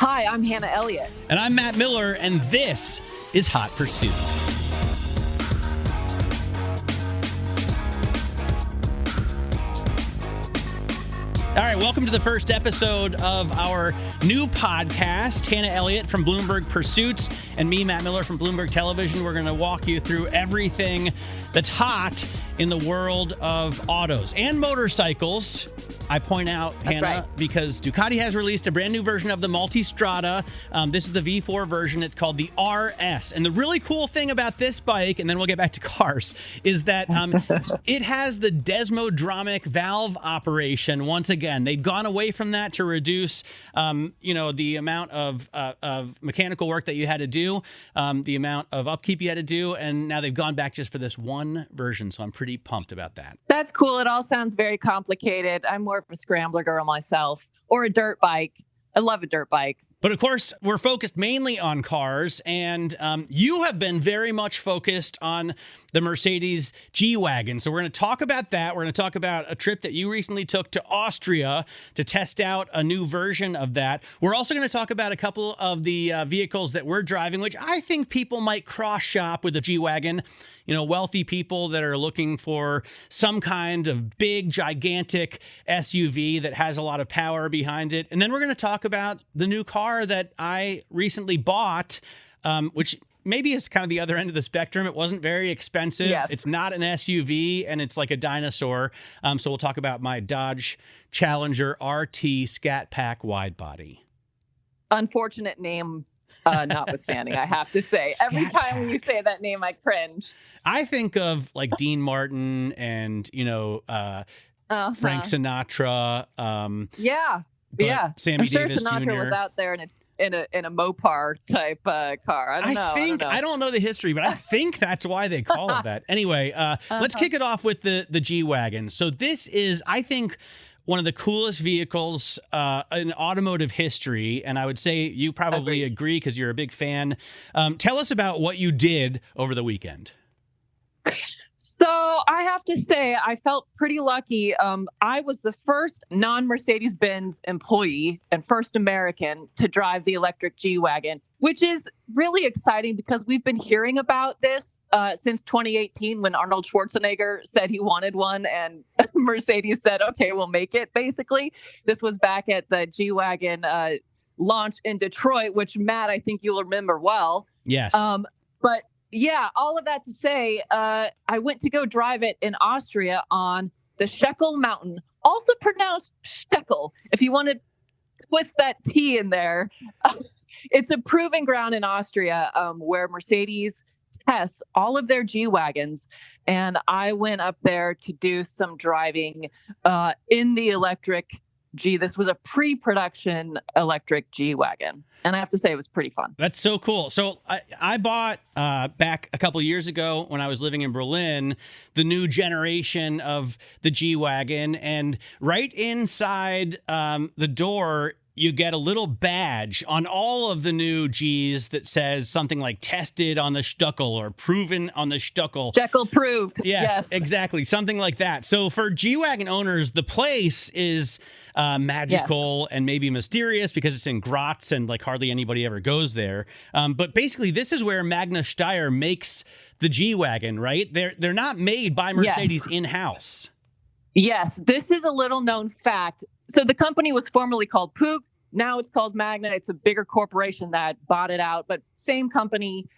Hi, I'm Hannah Elliott. And I'm Matt Miller, and this is Hot Pursuit. All right, welcome to the first episode of our new podcast. Hannah Elliott from Bloomberg Pursuits and me, Matt Miller from Bloomberg Television. We're going to walk you through everything that's hot in the world of autos and motorcycles. I point out, that's Hannah, right, because Ducati has released a brand new version of the Multi Strata. This is the V4 version. It's called the RS. And the really cool thing about this bike, and then we'll get back to cars, is that it has the Desmodromic valve operation once again. They've gone away from that to reduce, the amount of mechanical work that you had to do, the amount of upkeep you had to do, and now they've gone back just for this one version. So I'm pretty pumped about that. That's cool. It all sounds very complicated. I'm more of a scrambler girl myself, or a dirt bike. I love a dirt bike. But of course, we're focused mainly on cars, and you have been very much focused on the Mercedes G Wagon. So we're going to talk about that. We're going to talk about a trip that you recently took to Austria to test out a new version of that. We're also going to talk about a couple of the vehicles that we're driving, which I think people might cross-shop with the G Wagon. You know, wealthy people that are looking for some kind of big, gigantic SUV that has a lot of power behind it. And then we're going to talk about the new car that I recently bought, which maybe is kind of the other end of the spectrum. It wasn't very expensive. Yes. It's not an SUV, and it's like a dinosaur. So we'll talk about my Dodge Challenger RT Scat Pack wide body. Unfortunate name. Notwithstanding, I have to say, every time when you say that name, I cringe. I think of like Dean Martin and, Frank Sinatra. Sammy I'm sure Davis Sinatra Jr. was out there in a mopar type car. I don't know the history, but I think that's why they call it that. Anyway, let's kick it off with the G Wagon. So this is, I think, one of the coolest vehicles in automotive history, and I would say you probably agree because you're a big fan. Tell us about what you did over the weekend. So I have to say, I felt pretty lucky. I was the first non-Mercedes Benz employee and first American to drive the electric G Wagon, which is really exciting because we've been hearing about this since 2018 when Arnold Schwarzenegger said he wanted one and Mercedes said, okay, we'll make it, basically. This was back at the G Wagon launch in Detroit, which, Matt, I think you'll remember well. Yes. But yeah, all of that to say, I went to go drive it in Austria on the Shekel Mountain, also pronounced Jeckel, if you want to twist that T in there. It's a proving ground in Austria where Mercedes tests all of their G Wagons. And I went up there to do some driving in the electric G. This was a pre-production electric G Wagon. And I have to say, it was pretty fun. That's so cool. So I bought back a couple of years ago when I was living in Berlin, the new generation of the G Wagon. And right inside the door, you get a little badge on all of the new Gs that says something like tested on the stuckle or proven on the stuckle. Jeckel proved. Yes, exactly. Something like that. So for G Wagon owners, the place is magical and maybe mysterious because it's in Grots and like hardly anybody ever goes there. But basically, this is where Magna Steyer makes the G Wagon, right? They're not made by Mercedes in-house. Yes, this is a little known fact. So the company was formerly called Pook. Now it's called Magna. It's a bigger corporation that bought it out, but same company,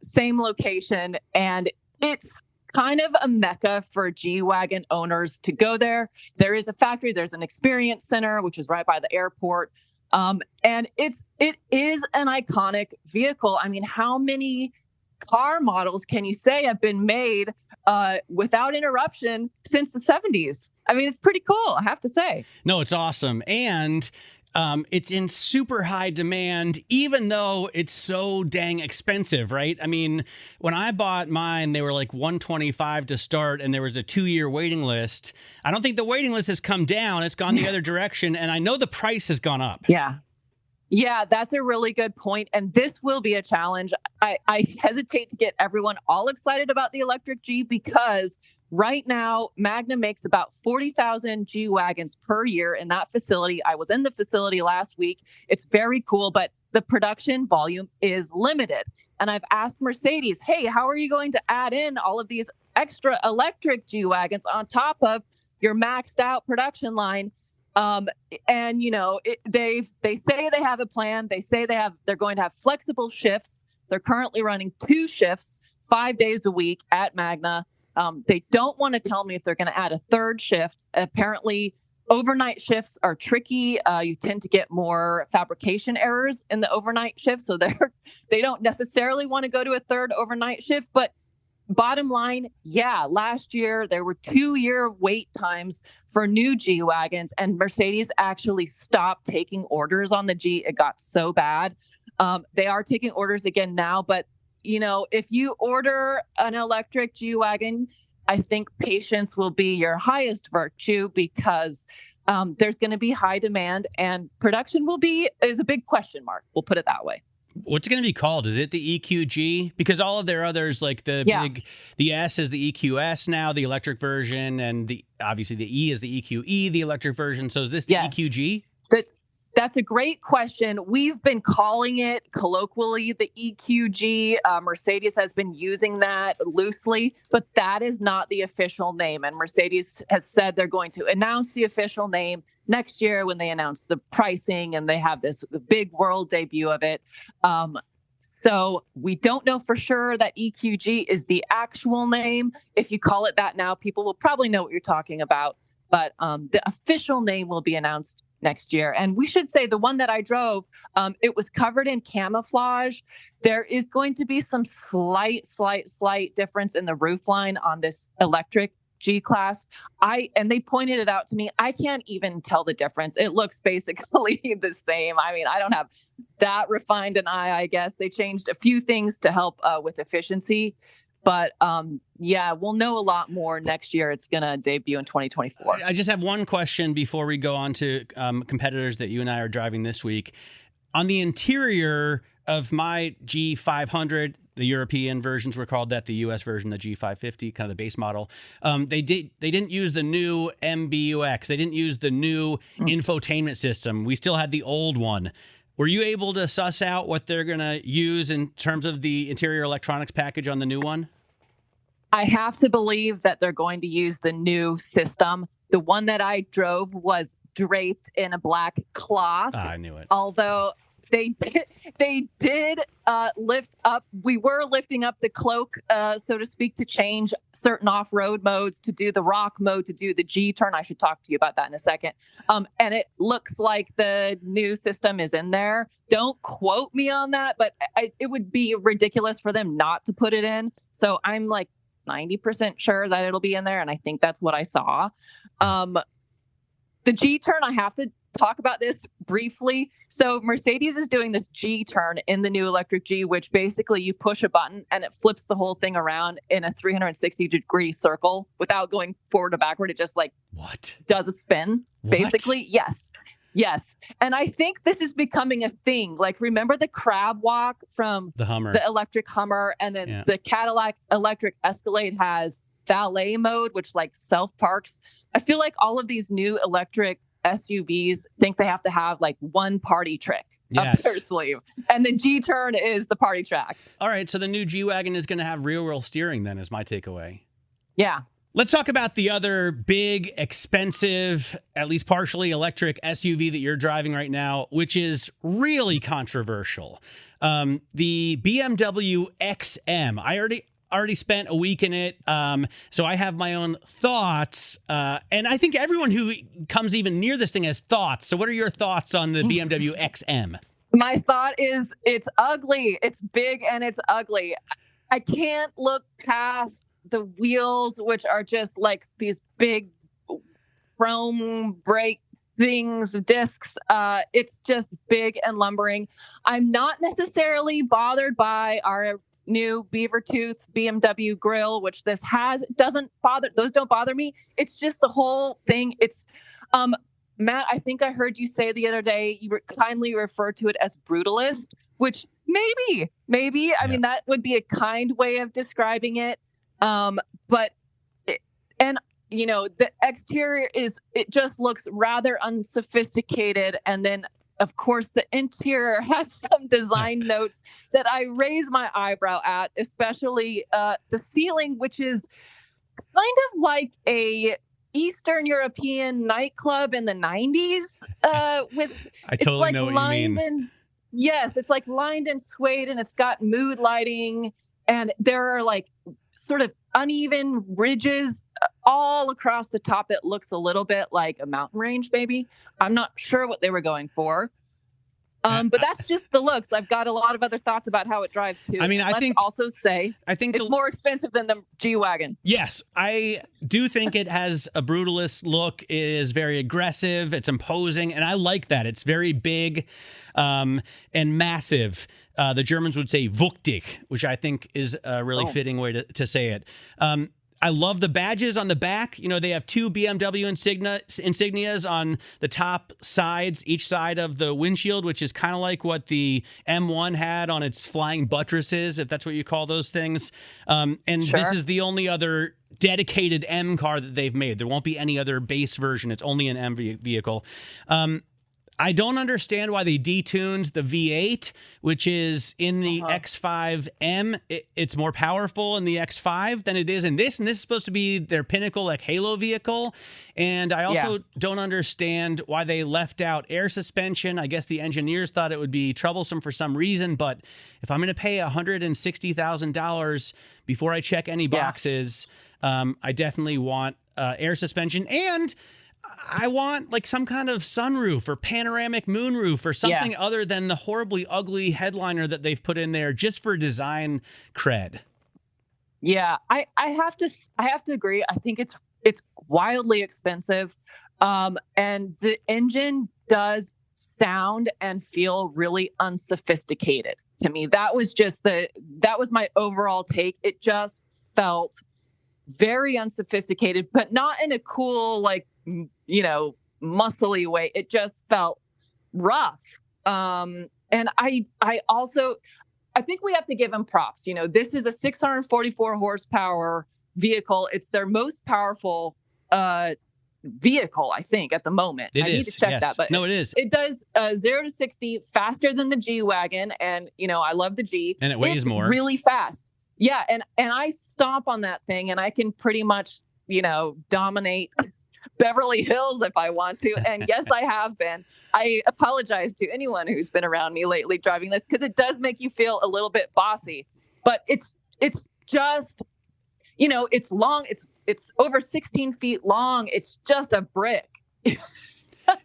same location. And it's kind of a mecca for G Wagon owners to go there. There is a factory. There's an experience center, which is right by the airport. And it is an iconic vehicle. I mean, how many car models can you say have been made without interruption since the 70s? I mean, it's pretty cool, I have to say. No, it's awesome. And it's in super high demand, even though it's so dang expensive, right? I mean, when I bought mine, they were like $125 to start, and there was a 2-year waiting list. I don't think the waiting list has come down. It's gone the other direction, and I know the price has gone up. Yeah, that's a really good point. And this will be a challenge. I hesitate to get everyone all excited about the electric G because Right now, Magna makes about 40,000 G Wagons per year in that facility. I was in the facility last week. It's very cool, but the production volume is limited. And I've asked Mercedes, hey, how are you going to add in all of these extra electric G Wagons on top of your maxed out production line? And they say they have a plan. They say they're going to have flexible shifts. They're currently running 2 shifts, 5 days a week at Magna. They don't want to tell me if they're going to add a 3rd shift. Apparently, overnight shifts are tricky. You tend to get more fabrication errors in the overnight shift, so they don't necessarily want to go to a 3rd overnight shift. But bottom line, yeah, last year there were 2-year wait times for new G Wagons, and Mercedes actually stopped taking orders on the G. It got so bad. They are taking orders again now, but if you order an electric G Wagon, I think patience will be your highest virtue, because there's going to be high demand, and production is a big question mark. We'll put it that way. What's it going to be called? Is it the EQG? Because all of their others, like the S is the EQS now, the electric version, and obviously the E is the EQE, the electric version. So is this the EQG? That's a great question. We've been calling it colloquially the EQG. Mercedes has been using that loosely, but that is not the official name. And Mercedes has said they're going to announce the official name next year when they announce the pricing and they have the big world debut of it. So we don't know for sure that EQG is the actual name. If you call it that now, people will probably know what you're talking about. But the official name will be announced next year. And we should say the one that I drove, it was covered in camouflage. There is going to be some slight difference in the roofline on this electric G class. And they pointed it out to me. I can't even tell the difference. It looks basically the same. I mean, I don't have that refined an eye, I guess. They changed a few things to help with efficiency. But we'll know a lot more next year. It's going to debut in 2024. I just have one question before we go on to competitors that you and I are driving this week. On the interior of my G500, the European versions were called that, the US version, the G550, kind of the base model. They didn't use the new MBUX. They didn't use the new infotainment system. We still had the old one. Were you able to suss out what they're going to use in terms of the interior electronics package on the new one? I have to believe that they're going to use the new system. The one that I drove was draped in a black cloth. I knew it. Although they did lift up. We were lifting up the cloak, so to speak, to change certain off-road modes, to do the rock mode, to do the G turn. I should talk to you about that in a second. And it looks like the new system is in there. Don't quote me on that, but it would be ridiculous for them not to put it in. So I'm like 90% sure that it'll be in there, and I think that's what I saw. The G turn, I have to talk about this briefly. So Mercedes is doing this G turn in the new electric G, which basically you push a button and it flips the whole thing around in a 360-degree circle without going forward or backward. It just does a spin, basically. Yes. And I think this is becoming a thing. Like, remember the crab walk from the Hummer, the electric Hummer, and then the Cadillac electric Escalade has valet mode, which self parks. I feel like all of these new electric SUVs think they have to have one party trick up their sleeve, and the G turn is the party track. All right, so the new G Wagon is going to have rear wheel steering, then, is my takeaway. Yeah. Let's talk about the other big, expensive, at least partially electric SUV that you're driving right now, which is really controversial. The BMW XM. I already spent a week in it, so I have my own thoughts. And I think everyone who comes even near this thing has thoughts. So what are your thoughts on the BMW XM? My thought is it's ugly. It's big and it's ugly. I can't look past the wheels, which are just these big chrome brake things, discs. It's just big and lumbering. I'm not necessarily bothered by our new beaver tooth BMW grill, which this has. Those don't bother me. It's just the whole thing. It's Matt, I think I heard you say the other day, you kindly referred to it as brutalist, which maybe, I mean, that would be a kind way of describing it. But And, the exterior it just looks rather unsophisticated. And then, of course, the interior has some design notes that I raise my eyebrow at, especially the ceiling, which is kind of like a Eastern European nightclub in the 90s. I totally know what you mean. Yes, it's like lined and suede, and it's got mood lighting, and there are like sort of uneven ridges all across the top. It looks a little bit like a mountain range, maybe. I'm not sure what they were going for. But that's just the looks. I've got a lot of other thoughts about how it drives too. I mean, I think it's more expensive than the G Wagon. Yes, I do think it has a brutalist look. It is very aggressive. It's imposing, and I like that. It's very big and massive. The Germans would say wuchtig, which I think is a really fitting way to say it. I love the badges on the back. They have two BMW insignias on the top sides, each side of the windshield, which is kind of like what the M1 had on its flying buttresses, if that's what you call those things. This is the only other dedicated M car that they've made. There won't be any other base version. It's only an M vehicle. I don't understand why they detuned the V8, which is in the X5M. It's more powerful in the X5 than it is in this. And this is supposed to be their pinnacle, like Halo vehicle. And I also don't understand why they left out air suspension. I guess the engineers thought it would be troublesome for some reason. But if I'm going to pay $160,000 before I check any boxes, I definitely want air suspension. And I want like some kind of sunroof or panoramic moonroof or something other than the horribly ugly headliner that they've put in there just for design cred. Yeah, I have to agree. I think it's wildly expensive. And the engine does sound and feel really unsophisticated to me. That was my overall take. It just felt very unsophisticated, but not in a cool, like, muscly way. It just felt rough. And I think we have to give them props. This is a 644 horsepower vehicle. It's their most powerful vehicle, I think, at the moment. I need to check that, but no, it is. It does 0 to 60 faster than the G Wagon, and I love the G. And it weighs more. Really fast. Yeah, and I stomp on that thing, and I can pretty much dominate Beverly Hills if I want to. And yes, I have been. I apologize to anyone who's been around me lately driving this, because it does make you feel a little bit bossy. But it's just, it's long. It's over 16 feet long. It's just a brick.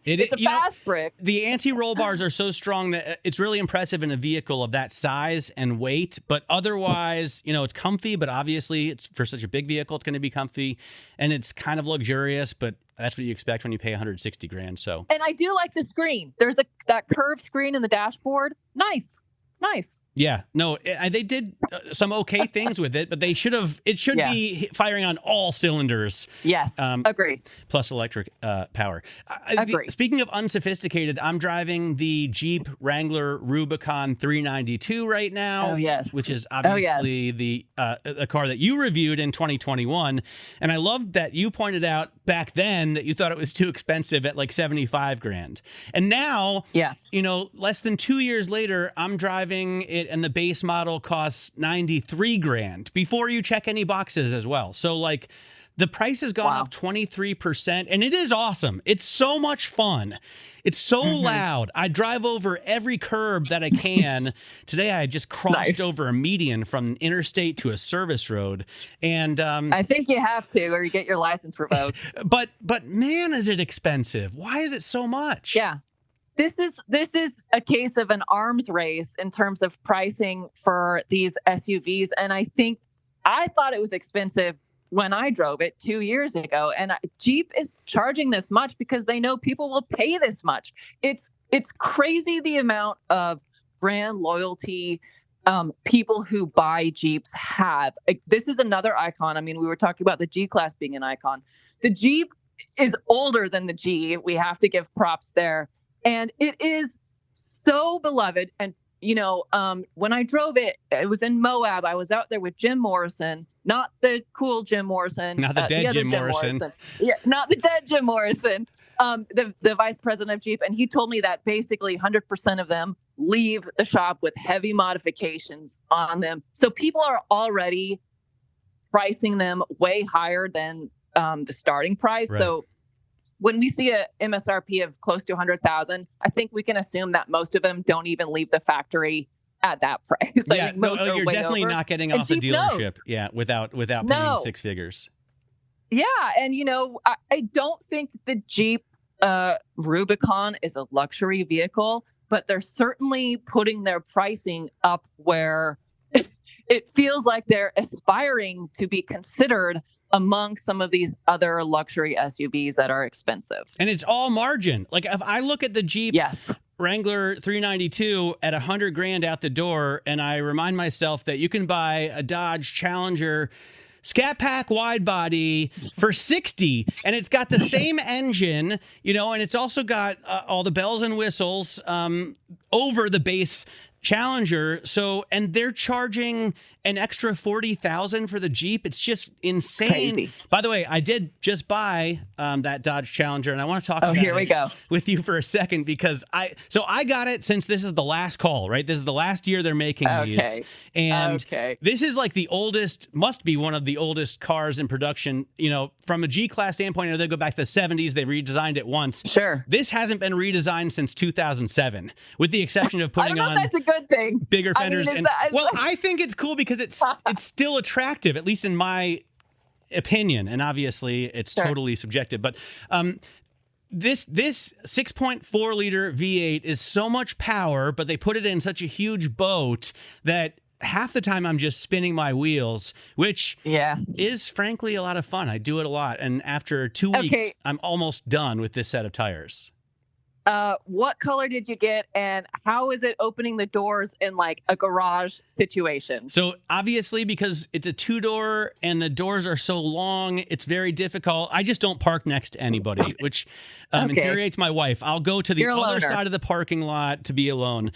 It's a fast brick. The anti-roll bars are so strong that it's really impressive in a vehicle of that size and weight. But otherwise, it's comfy. But obviously, it's for such a big vehicle, it's going to be comfy, and it's kind of luxurious. But that's what you expect when you pay $160,000. So, and I do like the screen. There's that curved screen in the dashboard. Nice. Yeah, no, they did some okay things with it, but it should be firing on all cylinders. Yes, agree. Plus electric power. Agree. Speaking of unsophisticated, I'm driving the Jeep Wrangler Rubicon 392 right now, which is obviously the car that you reviewed in 2021. And I love that you pointed out back then that you thought it was too expensive at like $75,000. And now, less than 2 years later, I'm driving it, and the base model costs $93,000 before you check any boxes as well. So like the price has gone up 23%, and it is awesome. It's so much fun. It's so loud. I drive over every curb that I can. Today I just crossed over a median from an interstate to a service road, and I think you have to, or you get your license revoked. But man, is it expensive? Why is it so much? Yeah. This is a case of an arms race in terms of pricing for these SUVs. And I thought it was expensive when I drove it 2 years ago. And Jeep is charging this much because they know people will pay this much. It's crazy the amount of brand loyalty people who buy Jeeps have. This is another icon. I mean, we were talking about the G-Class being an icon. The Jeep is older than the G. We have to give props there. And it is so beloved. And, when I drove it, it was in Moab. I was out there with Jim Morrison, not the cool Jim Morrison. Not the dead Jim Morrison. Yeah, not the dead Jim Morrison. The vice president of Jeep. And he told me that basically 100% of them leave the shop with heavy modifications on them. So people are already pricing them way higher than the starting price. Right. So when we see a MSRP of close to 100,000, I think we can assume that most of them don't even leave the factory at that price. Yeah, you're definitely not getting off the dealership. Yeah, without paying six figures. Yeah, and I don't think the Jeep Rubicon is a luxury vehicle, but they're certainly putting their pricing up where it feels like they're aspiring to be considered among some of these other luxury SUVs that are expensive. And it's all margin. Like if I look at the Jeep Wrangler 392 at $100,000 out the door, and I remind myself that you can buy a Dodge Challenger scatpack wide body for $60,000, and it's got the same engine, and it's also got all the bells and whistles over the base Challenger. So, and they're charging an extra $40,000 for the Jeep. It's just insane. Crazy. By the way, I did just buy that Dodge Challenger, and I want to talk about it with you for a second because I got it since this is the last call, right? This is the last year they're making these. And this is like the oldest, must be one of the oldest cars in production. From a G-Class standpoint, they go back to the 70s. They redesigned it once. Sure. This hasn't been redesigned since 2007, with the exception of putting on that's a good thing. Bigger fenders. I think it's cool because it's still attractive, at least in my opinion. And obviously, it's totally subjective. But this 6.4 liter V8 is so much power, but they put it in such a huge boat that half the time I'm just spinning my wheels, which is frankly a lot of fun. I do it a lot. And after 2 weeks, I'm almost done with this set of tires. What color did you get, and how is it opening the doors in like a garage situation? So obviously, because it's a two-door and the doors are so long, it's very difficult. I just don't park next to anybody, which infuriates my wife. I'll go to the other side of the parking lot to be alone.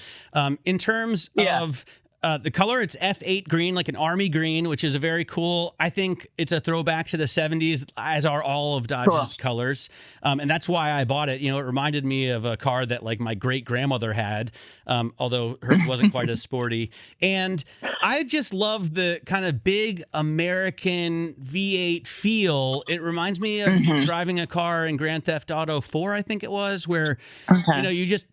In terms of the color, it's F8 green, like an army green, which is a very cool. I think it's a throwback to the 70s, as are all of Dodge's colors. And that's why I bought it. It reminded me of a car that like my great grandmother had, although hers wasn't quite as sporty. And I just love the kind of big American V8 feel. It reminds me of driving a car in Grand Theft Auto 4, I think it was, where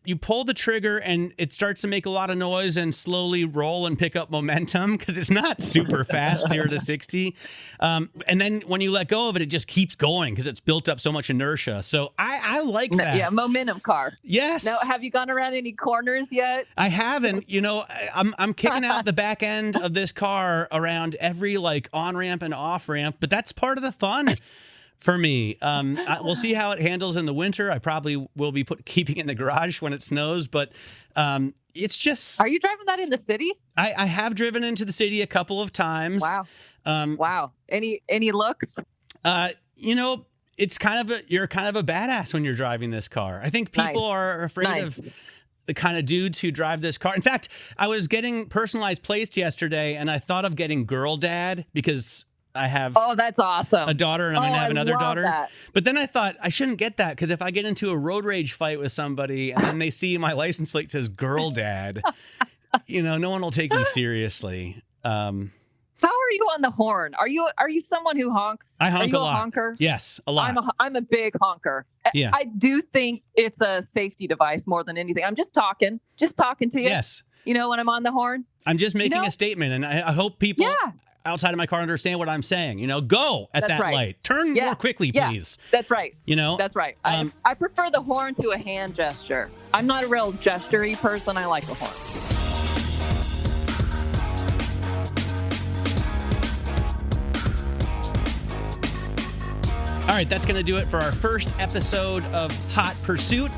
you pull the trigger and it starts to make a lot of noise and slowly roll and pick up momentum because it's not super fast 0 to 60. And then when you let go of it, it just keeps going because it's built up so much inertia. So I like that. Yeah, momentum car. Yes. Now, have you gone around any corners yet? I haven't. I'm kicking out the back end of this car around every like on-ramp and off-ramp, but that's part of the fun for me. We'll see how it handles in the winter. I probably will be keeping it in the garage when it snows, but it's just... Are you driving that in the city? I have driven into the city a couple of times. Wow. Wow. Any looks? It's you're kind of a badass when you're driving this car. I think people are afraid of the kind of dudes who drive this car. In fact, I was getting personalized plates yesterday, and I thought of getting girl dad because I have that's awesome. a daughter, and I'm going to have another daughter. That. But then I thought I shouldn't get that because if I get into a road rage fight with somebody and then they see my license plate says girl dad, no one will take me seriously. How are you on the horn? Are you someone who honks? I honk are you a lot. Honker? Yes, a lot. I'm a big honker. Yeah. I do think it's a safety device more than anything. I'm just talking to you. Yes. When I'm on the horn. I'm just making a statement, and I hope people outside of my car understand what I'm saying. Go at that light. Turn more quickly, please. That's right. That's right. I prefer the horn to a hand gesture. I'm not a real gesture-y person. I like the horn. All right, that's going to do it for our first episode of Hot Pursuit.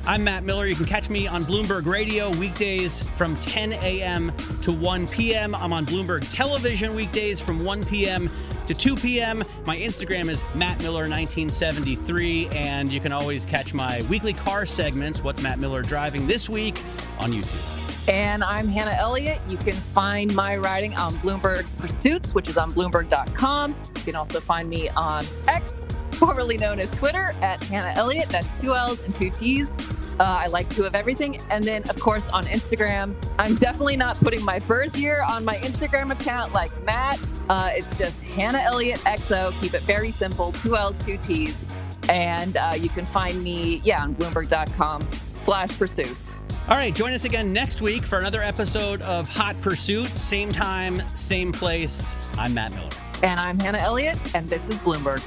I'm Matt Miller. You can catch me on Bloomberg Radio weekdays from 10 a.m. to 1 p.m. I'm on Bloomberg Television weekdays from 1 p.m. to 2 p.m. My Instagram is MattMiller1973, and you can always catch my weekly car segments, What's Matt Miller Driving This Week, on YouTube. And I'm Hannah Elliott. You can find my writing on Bloomberg Pursuits, which is on Bloomberg.com. You can also find me on X, formerly known as Twitter, at Hannah Elliott. That's 2 L's and 2 T's. I like to of everything. And then, of course, on Instagram, I'm definitely not putting my birth year on my Instagram account like Matt. It's just Hannah Elliott XO. Keep it very simple, 2 L's, 2 T's. And you can find me, on Bloomberg.com/pursuits. All right, join us again next week for another episode of Hot Pursuit. Same time, same place. I'm Matt Miller. And I'm Hannah Elliott, and this is Bloomberg.